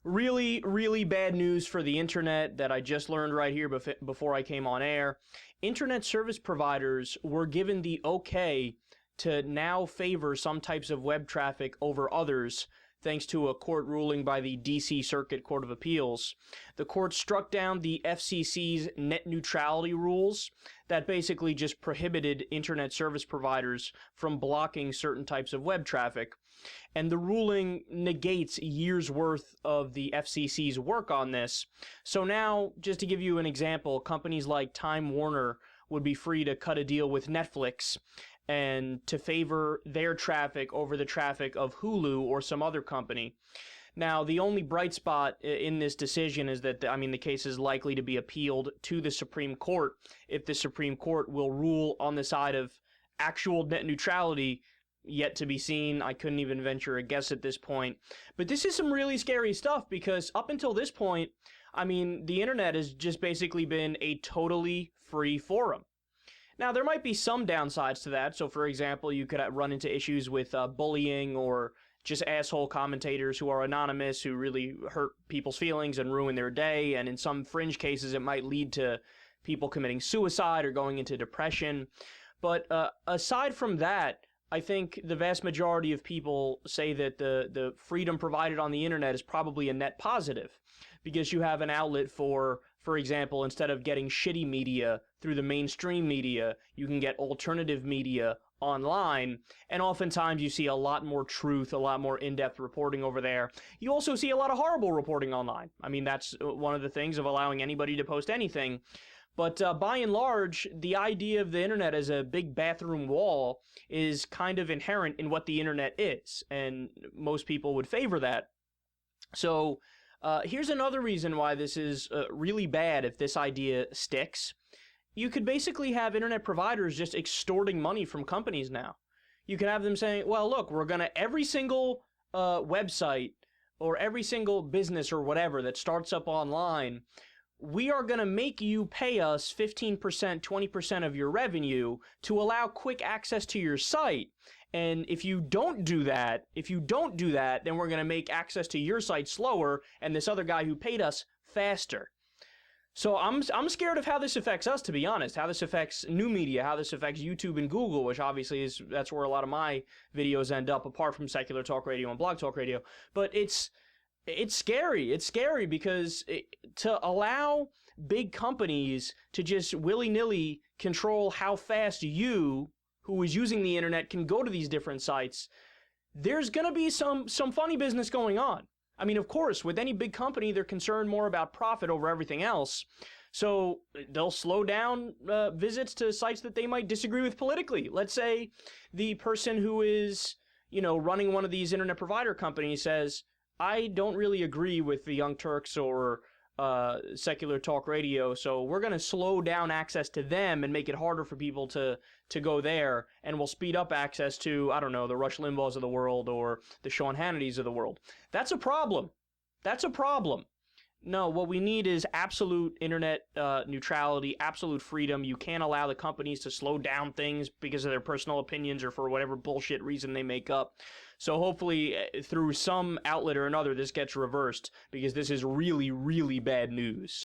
Really, really bad news for the internet that I just learned right here before I came on air. Internet service providers were given the okay to now favor some types of web traffic over others, thanks to a court ruling by the D.C. Circuit Court of Appeals. The court struck down the FCC's net neutrality rules that basically just prohibited internet service providers from blocking certain types of web traffic. And the ruling negates years' worth of the FCC's work on this. So now, just to give you an example, companies like Time Warner would be free to cut a deal with Netflix and to favor their traffic over the traffic of Hulu or some other company. Now, the only bright spot in this decision is that, the case is likely to be appealed to the Supreme Court. If the Supreme Court will rule on the side of actual net neutrality, yet to be seen. I couldn't even venture a guess at this point. But this is some really scary stuff because up until this point, the internet has just basically been a totally free forum. Now, there might be some downsides to that. So, for example, you could run into issues with bullying or just asshole commentators who are anonymous, who really hurt people's feelings and ruin their day. And in some fringe cases, it might lead to people committing suicide or going into depression. But aside from that, I think the vast majority of people say that the freedom provided on the internet is probably a net positive because you have an outlet for example, instead of getting shitty media through the mainstream media, you can get alternative media online, and oftentimes you see a lot more truth, a lot more in-depth reporting over there. You also see a lot of horrible reporting online. That's one of the things of allowing anybody to post anything. But by and large, the idea of the internet as a big bathroom wall is kind of inherent in what the internet is, and most people would favor that. So here's another reason why this is really bad if this idea sticks. You could basically have internet providers just extorting money from companies now. You could have them saying, well, look, we're going to every single website or every single business or whatever that starts up online, we are going to make you pay us 15%, 20% of your revenue to allow quick access to your site. And if you don't do that, then we're going to make access to your site slower and this other guy who paid us faster. So I'm scared of how this affects us, to be honest, how this affects new media, how this affects YouTube and Google, which obviously that's where a lot of my videos end up, apart from Secular Talk Radio and Blog Talk Radio. But it's scary. It's scary because to allow big companies to just willy-nilly control how fast you, who is using the internet, can go to these different sites, there's going to be some funny business going on. Of course, with any big company, they're concerned more about profit over everything else. So they'll slow down visits to sites that they might disagree with politically. Let's say the person who is, running one of these internet provider companies says, I don't really agree with the Young Turks or Secular Talk Radio, so we're going to slow down access to them and make it harder for people to go there, and we'll speed up access to, the Rush Limbaughs of the world or the Sean Hannitys of the world. That's a problem. That's a problem. No, what we need is absolute internet neutrality, absolute freedom. You can't allow the companies to slow down things because of their personal opinions or for whatever bullshit reason they make up. So hopefully through some outlet or another this gets reversed because this is really, really bad news.